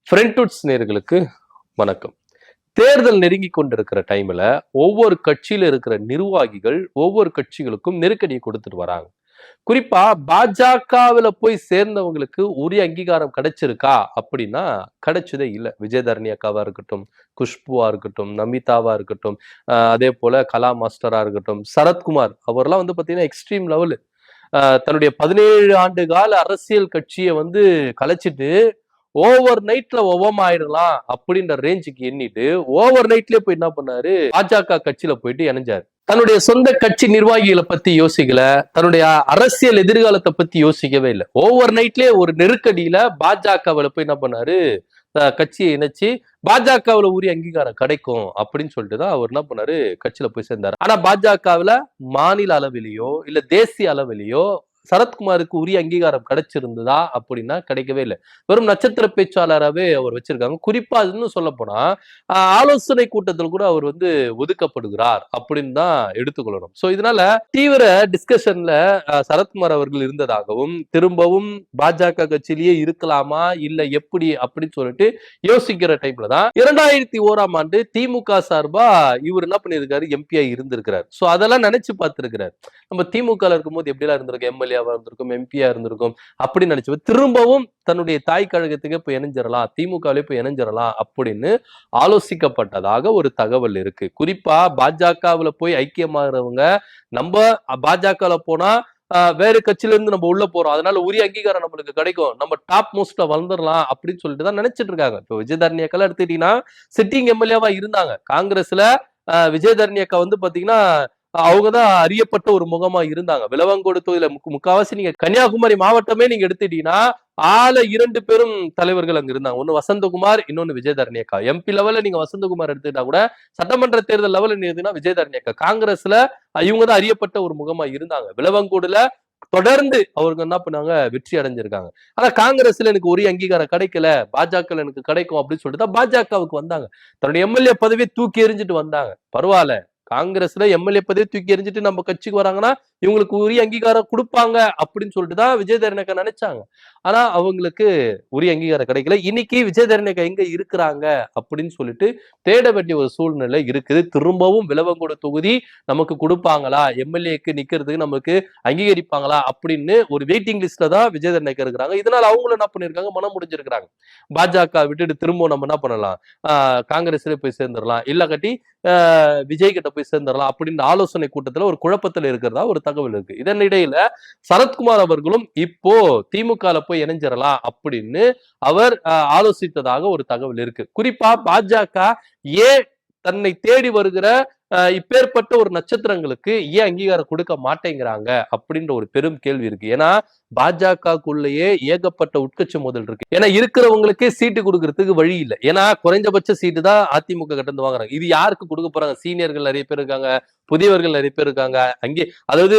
ஃப்ரெண்ட்வுட்ஸ் நேயர்களுக்கு வணக்கம். தேர்தல் நெருங்கி கொண்டிருக்கிற டைம்ல ஒவ்வொரு கட்சியில இருக்கிற நிர்வாகிகள் ஒவ்வொரு கட்சிகளுக்கும் நெருக்கடியை கொடுத்துட்டு வராங்க. குறிப்பா பாஜகவுல போய் சேர்ந்தவங்களுக்கு உரிய அங்கீகாரம் கிடைச்சிருக்கா அப்படின்னா கிடைச்சதே இல்லை. விஜயதரணி அக்காவா இருக்கட்டும், குஷ்புவா இருக்கட்டும், நமிதாவா இருக்கட்டும், அதே போல கலா மாஸ்டரா இருக்கட்டும், சரத்குமார் அவர்லாம் பாத்தீங்கன்னா எக்ஸ்ட்ரீம் லெவலு. தன்னுடைய 17 ஆண்டு கால அரசியல் கட்சியை கலைச்சிட்டு ஓவர் நைட்ல ஒவ்வொரு ஆயிடலாம் அப்படின்ற ரேஞ்சுக்கு எண்ணிட்டு ஓவர் நைட்லயே போய் என்ன பண்ணாரு, பாஜக கட்சியில போயிட்டு இணைஞ்சாரு. தன்னுடைய சொந்த கட்சி நிர்வாகிகளை பத்தி யோசிக்கல, தன்னுடைய அரசியல் எதிர்காலத்தை பத்தி யோசிக்கவே இல்லை. ஓவர் நைட்லயே ஒரு நெருக்கடியில பாஜகவுல போய் என்ன பண்ணாரு, கட்சியை இணைச்சு பாஜகவுல உரிய அங்கீகாரம் கிடைக்கும் அப்படின்னு சொல்லிட்டுதான் அவர் என்ன பண்ணாரு, கட்சியில போய் சேர்ந்தாரு. ஆனா பாஜகவுல மாநில அளவிலேயோ இல்ல தேசிய அளவிலேயோ சரத்குமாருக்கு உரிய அங்கீகாரம் கிடைச்சிருந்ததா அப்படின்னா கிடைக்கவே இல்லை. வெறும் நட்சத்திர பேச்சாளராகவே அவர் வச்சிருக்காங்க. குறிப்பா இன்னும் சொல்ல போனா ஆலோசனை கூட்டத்தில் கூட அவர் ஒதுக்கப்படுகிறார் அப்படின்னு தான் எடுத்துக்கொள்ளணும். சோ இதனால தீவிர டிஸ்கஷன்ல சரத்குமார் அவர்கள் இருந்ததாகவும், திரும்பவும் பாஜக கட்சியிலேயே இருக்கலாமா இல்ல எப்படி அப்படின்னு சொல்லிட்டு யோசிக்கிற டைம்ல தான் 2001ஆம் ஆண்டு திமுக சார்பா இவர் என்ன பண்ணிருக்காரு, எம்பியா இருந்திருக்கிறார். சோ அதெல்லாம் நினைச்சு பார்த்திருக்கிறார். நம்ம திமுக இருக்கும்போது எப்படி எல்லாம் இருந்திருக்கும், எம்எல்ஏவா இருந்திருக்கும், எம்பியா இருந்திருக்கும் அப்படின்னு நினைச்சு திரும்பவும் தன்னுடைய தாய் கழகத்துக்கு போய் இணைஞ்சிடலாம், திமுகவிலே போய் இணைஞ்சிடலாம் அப்படின்னு ஆலோசிக்கப்பட்டதாக ஒரு தகவல் இருக்கு. குறிப்பா பாஜகவுல போய் ஐக்கியமாகறவங்க நம்ம பாஜகவுல போனா வேற கட்சியில இருந்து நம்ம உள்ள போறோம், அதனால உரிய அங்கீகாரம் நம்மளுக்கு கிடைக்கும், நம்ம டாப் மோஸ்ட்ல வந்துடலாம் அப்படின்னு சொல்லிட்டு தான் நினைச்சிட்டு இருக்காங்க. இப்போ விஜயதரணி அக்கா எடுத்துட்டீங்கன்னா சிட்டிங் எம்எல்ஏவா இருந்தாங்க காங்கிரஸ்ல. விஜயதரணி அக்கா பாத்தீங்கன்னா அவங்கதான் அறியப்பட்ட ஒரு முகமா இருந்தாங்க. விலவங்கோடு தொகுதியில முக்காவாசி நீங்க கன்னியாகுமரி மாவட்டமே நீங்க எடுத்துட்டீங்கன்னா ஆள 2 பேரும் தலைவர்கள் அங்க இருந்தாங்க. ஒண்ணு வசந்தகுமார், இன்னொன்னு விஜயதரணி அக்கா. எம்பி லெவல்ல நீங்க வசந்தகுமார் எடுத்துக்கிட்டா கூட சட்டமன்ற தேர்தல் லெவல்ல நீங்க விஜயதரணி அக்கா. காங்கிரஸ்ல இவங்க தான் அறியப்பட்ட ஒரு முகமா இருந்தாங்க. விலவங்கோடுல தொடர்ந்து அவருக்கு என்ன பண்ணாங்க, வெற்றி அடைஞ்சிருக்காங்க. ஆனா காங்கிரஸ்ல எனக்கு ஒரு அங்கீகாரம் கிடைக்கல, பாஜக எனக்கு கிடைக்கும் அப்படின்னு சொல்லிட்டு தான் பாஜகவுக்கு வந்தாங்க. தன்னுடைய எம்எல்ஏ பதவியை தூக்கி எறிஞ்சிட்டு வந்தாங்க. பரவாயில்ல, காங்கிரஸ்ல எம்எல்ஏ பதவி தூக்கி எறிஞ்சிட்டு நம்ம கட்சிக்கு வராங்கன்னா இவங்களுக்கு உரிய அங்கீகாரம் கொடுப்பாங்க அப்படின்னு சொல்லிட்டு தான் விஜயதரணி நினைச்சாங்க. ஆனா அவங்களுக்கு உரிய அங்கீகாரம் கிடைக்கல. இன்னைக்கு விஜயதரணி எங்க இருக்கிறாங்க அப்படின்னு சொல்லிட்டு தேட வேண்டிய ஒரு சூழ்நிலை இருக்குது. திரும்பவும் விலவங்கோடு தொகுதி நமக்கு கொடுப்பாங்களா, எம்எல்ஏக்கு நிக்கிறதுக்கு நமக்கு அங்கீகரிப்பாங்களா அப்படின்னு ஒரு வெயிட்டிங் லிஸ்ட்ல தான் விஜயதரணி இருக்கிறாங்க. இதனால அவங்களும் என்ன பண்ணிருக்காங்க, மனம் முடிஞ்சிருக்கிறாங்க. பாஜக விட்டுட்டு திரும்ப நம்ம என்ன பண்ணலாம், காங்கிரஸ்ல போய் சேர்ந்துடலாம், இல்ல கட்டி விஜய் கிட்ட போய் சேர்ந்துடலாம் அப்படின்னு ஆலோசனை கூட்டத்துல ஒரு குழப்பத்துல இருக்கிறதா ஒரு தகவல் இருக்கு. இதனிடையில சரத்குமார் அவர்களும் இப்போ திமுக போய் இணைஞ்சிடலாம் அப்படின்னு அவர் ஆலோசித்ததாக ஒரு தகவல் இருக்கு. குறிப்பா பாஜக ஏன் தன்னை தேடி வருகிற இப்பேற்பட்ட ஒரு நட்சத்திரங்களுக்கு ஏன் அங்கீகாரம் கொடுக்க மாட்டேங்கிறாங்க அப்படின்ற ஒரு பெரும் கேள்வி இருக்கு. ஏன்னா பாஜகக்குள்ளேயே ஏகப்பட்ட உட்கட்சி மோதல் இருக்கு. ஏன்னா இருக்கிறவங்களுக்கே சீட்டு கொடுக்கறதுக்கு வழி இல்லை. ஏன்னா குறைஞ்சபட்ச சீட்டு தான் அதிமுக கிட்ட வாங்குறாங்க. இது யாருக்கு கொடுக்க போறாங்க? சீனியர்கள் நிறைய பேர் இருக்காங்க, புதியவர்கள் நிறைய பேர் இருக்காங்க. அங்கே அதாவது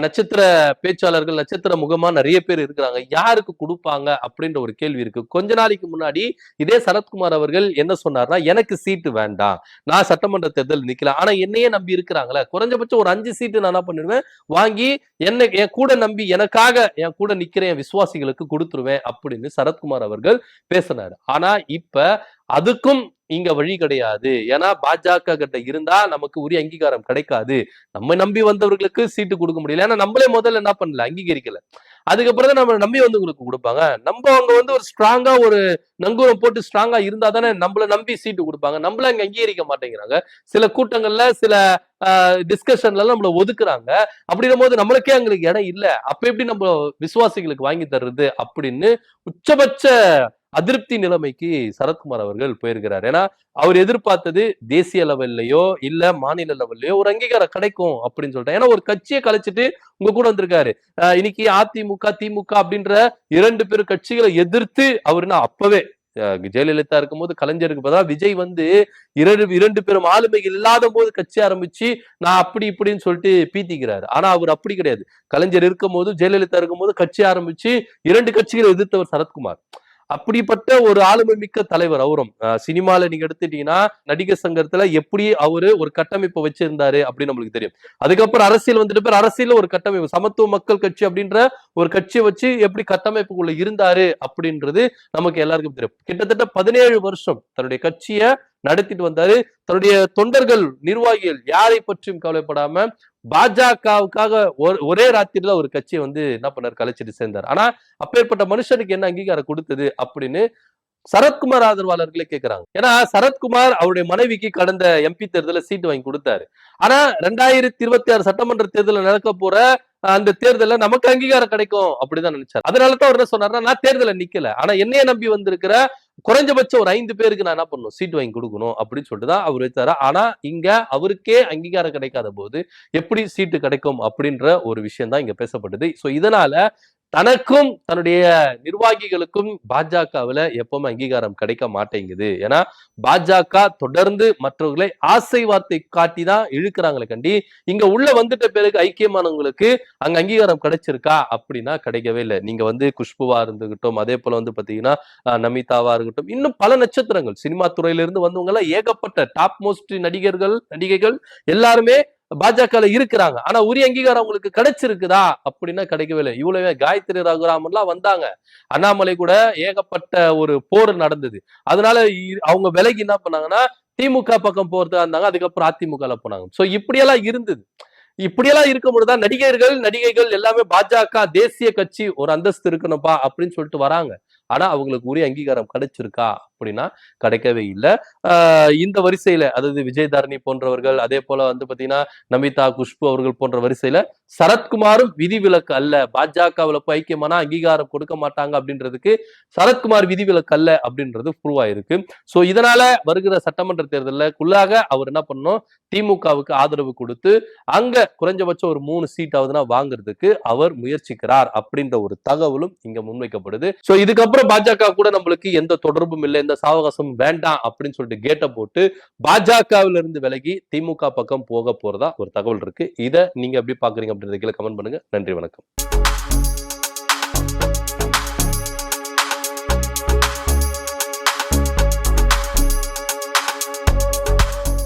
நட்சத்திர பேச்சாளர்கள், நட்சத்திர முகமா நிறைய பேர் இருக்கிறாங்க. யாருக்கு கொடுப்பாங்க அப்படின்ற ஒரு கேள்வி இருக்கு. கொஞ்ச நாளைக்கு முன்னாடி இதே சரத்குமார் அவர்கள் என்ன சொன்னார்னா, எனக்கு சீட்டு வேண்டாம், நான் சட்டமன்ற தேர்தல் நிக்கலாம், ஆனா என்னையே நம்பி இருக்கிறாங்களே, குறைஞ்சபட்சம் ஒரு 5 சீட்டு நான் என்ன பண்ணிடுவேன், வாங்கி என்ன என் கூட நம்பி எனக்காக என் கூட நிக்கிற என் விசுவாசிகளுக்கு கொடுத்துருவேன் அப்படின்னு சரத்குமார் அவர்கள் பேசினாரு. ஆனா இப்ப அதுக்கும் இங்க வழி கிடையாது. ஏன்னா பாஜக கிட்ட இருந்தா நமக்கு உரிய அங்கீகாரம் கிடைக்காது, நம்ம நம்பி வந்தவர்களுக்கு சீட்டு கொடுக்க முடியல, ஏன்னா நம்மளே முதல்ல என்ன பண்ணல, அங்கீகரிக்கல. அதுக்கப்புறம் தான் நம்ம நம்பி வந்தவங்களுக்கு கொடுப்பாங்க. நம்ம அவங்க ஒரு ஸ்ட்ராங்கா ஒரு நங்கூரம் போட்டு ஸ்ட்ராங்கா இருந்தா தானே நம்மள நம்பி சீட்டு கொடுப்பாங்க. நம்மள அங்க அங்கீகரிக்க மாட்டேங்கிறாங்க. சில கூட்டங்கள்ல சில டிஸ்கஷன்ல நம்மள ஒதுக்குறாங்க. அப்படின்னும் போது நம்மளுக்கே அங்களுக்கு இடம் இல்ல, அப்ப எப்படி நம்ம விசுவாசிகளுக்கு வாங்கி தர்றது அப்படின்னு உச்சபட்ச அதிருப்தி நிலைமைக்கு சரத்குமார் அவர்கள் போயிருக்கிறார். ஏன்னா அவர் எதிர்பார்த்தது தேசிய லெவல்லையோ இல்ல மாநில லெவல்லையோ ஒரு அங்கீகாரம் கிடைக்கும் அப்படின்னு சொல்லிட்டு. ஏன்னா ஒரு கட்சியை கலைச்சிட்டு உங்க கூட வந்திருக்காரு. இன்னைக்கு அதிமுக திமுக அப்படின்ற 2 பேரும் கட்சிகளை எதிர்த்து அவருன்னா அப்பவே ஜெயலலிதா இருக்கும்போது கலைஞருக்கு பதிலா விஜய் இரண்டு பேரும் ஆளுமைகள் இல்லாத போது கட்சி ஆரம்பிச்சு நான் அப்படி இப்படின்னு சொல்லிட்டு பீத்திக்கிறாரு. ஆனா அவர் அப்படி கிடையாது. கலைஞர் இருக்கும் போது, ஜெயலலிதா இருக்கும் போது கட்சி ஆரம்பிச்சு 2 கட்சிகளை எதிர்த்தவர் சரத்குமார். அப்படிப்பட்ட ஒரு ஆளுமை மிக்க தலைவர் அவரும். சினிமால நீங்க எடுத்துட்டீங்கன்னா நடிகர் சங்கத்துல எப்படி அவரு ஒரு கட்டமைப்பு வச்சிருந்தாரு அப்படின்னு நம்மளுக்கு தெரியும். அதுக்கப்புறம் அரசியல் வந்துட்டு பேர் அரசியல ஒரு கட்டமைப்பு சமத்துவ மக்கள் கட்சி அப்படின்ற ஒரு கட்சியை வச்சு எப்படி கட்டமைப்புக்குள்ள இருந்தாரு அப்படின்றது நமக்கு எல்லாருக்கும் தெரியும். கிட்டத்தட்ட 17 வருஷம் தன்னுடைய கட்சியை நடத்திட்டு வந்தாரு. தன்னுடைய தொண்டர்கள் நிர்வாகிகள் யாரை பற்றியும் கவலைப்படாம பாஜகவுக்காக ஒரே ராத்திரில ஒரு கட்சியை என்ன பண்ணாரு, கலைச்சிட்டு சேர்ந்தார். ஆனா அப்பேற்பட்ட மனுஷனுக்கு என்ன அங்கீகாரம் கொடுத்தது அப்படின்னு சரத்குமார் ஆதரவாளர்களே கேட்கிறாங்க. ஏன்னா சரத்குமார் அவருடைய மனைவிக்கு கடந்த எம்பி தேர்தலில் சீட்டு வாங்கி கொடுத்தாரு. ஆனா 2026 சட்டமன்ற தேர்தலில் நடக்க போற அந்த தேர்தலில் நமக்கு அங்கீகாரம் கிடைக்கும் அப்படிதான் நினைச்சாரு. அதனாலதான் அவர் என்ன சொன்னார்னா, நான் தேர்தல நிக்கல, ஆனா என்னைய நம்பி வந்திருக்கிற குறைஞ்சபட்சம் ஒரு 5 பேருக்கு நான் என்ன பண்ணணும், சீட் வாங்கி கொடுக்கணும் அப்படின்னு சொல்லிட்டு தான் அவர் வச்சாரு. ஆனா இங்க அவருக்கே அங்கீகாரம் கிடைக்காத போது எப்படி சீட்டு கிடைக்கும் அப்படின்ற ஒரு விஷயம் தான் இங்க பேசப்பட்டது. சோ இதனால தனக்கும் தன்னுடைய நிர்வாகிகளுக்கும் பாஜகவுல எப்பவுமே அங்கீகாரம் கிடைக்க மாட்டேங்குது. ஏன்னா பாஜக தொடர்ந்து மற்றவர்களை ஆசை வார்த்தை காட்டி தான் இழுக்கிறாங்களே கண்டி, இங்க உள்ள வந்துட்ட பிறகு ஐக்கியமானவங்களுக்கு அங்க அங்கீகாரம் கிடைச்சிருக்கா அப்படின்னா கிடைக்கவே இல்லை. நீங்க குஷ்புவா இருந்துகிட்டும், அதே போல பாத்தீங்கன்னா நமிதாவா இருக்கட்டும், இன்னும் பல நட்சத்திரங்கள் சினிமா துறையில இருந்து வந்தவங்க எல்லாம் ஏகப்பட்ட டாப் மோஸ்ட் நடிகைகள் எல்லாருமே பாஜக இருக்கிறாங்க. ஆனா உரிய அங்கீகாரம் அவங்களுக்கு கிடைச்சிருக்குதா அப்படின்னா கிடைக்கவே இல்லை. இவ்வளவு காயத்ரி ரகுராமன் எல்லாம் வந்தாங்க, அண்ணாமலை கூட ஏகப்பட்ட ஒரு போர் நடந்தது. அதனால அவங்க விலகி என்ன பண்ணாங்கன்னா திமுக பக்கம் போறதா இருந்தாங்க, அதுக்கப்புறம் அதிமுக போனாங்க. சோ இப்படியெல்லாம் இருந்தது. இப்படியெல்லாம் இருக்கும்போதுதான் நடிகைகள் எல்லாமே பாஜக தேசிய கட்சி ஒரு அந்தஸ்து இருக்கணும்பா அப்படின்னு சொல்லிட்டு வராங்க. ஆனா அவங்களுக்கு உரிய அங்கீகாரம் கிடைச்சிருக்கா அப்படின்னா கிடைக்கவே இல்லை. இந்த வரிசையில அதாவது விஜயதாரணி போன்றவர்கள், அதே போல பாத்தீங்கன்னா நமிதா, குஷ்பு அவர்கள் போன்ற வரிசையில சரத்குமாரும் விதிவிலக்கு அல்ல. பாஜகவுல போய் ஐக்கியமானா அங்கீகாரம் கொடுக்க மாட்டாங்க அப்படின்றதுக்கு சரத்குமார் விதிவிலக்கு அல்ல அப்படின்றது ப்ரூவ் ஆயிருக்கு. சோ இதனால வருகிற சட்டமன்ற தேர்தலுக்குள்ளாக அவர் என்ன பண்ணணும், திமுகவுக்கு ஆதரவு கொடுத்து அங்க குறைஞ்சபட்சம் ஒரு 3 சீட்டாவதுனா வாங்குறதுக்கு அவர் முயற்சிக்கிறார் அப்படின்ற ஒரு தகவலும் இங்க முன்வைக்கப்படுது. சோ இதுக்கப்புறம் பாஜக கூட நம்மளுக்கு எந்த தொடர்பும் இல்லை, எந்த சாவகாசம் வேண்டாம் அப்படின்னு சொல்லிட்டு கேட்ட போட்டு பாஜகவில இருந்து விலகி திமுக பக்கம் போக போறதா ஒரு தகவல் இருக்கு. இதை நீங்க எப்படி பாக்குறீங்க அப்படின்றத கீழே கமெண்ட் பண்ணுங்க. நன்றி, வணக்கம்.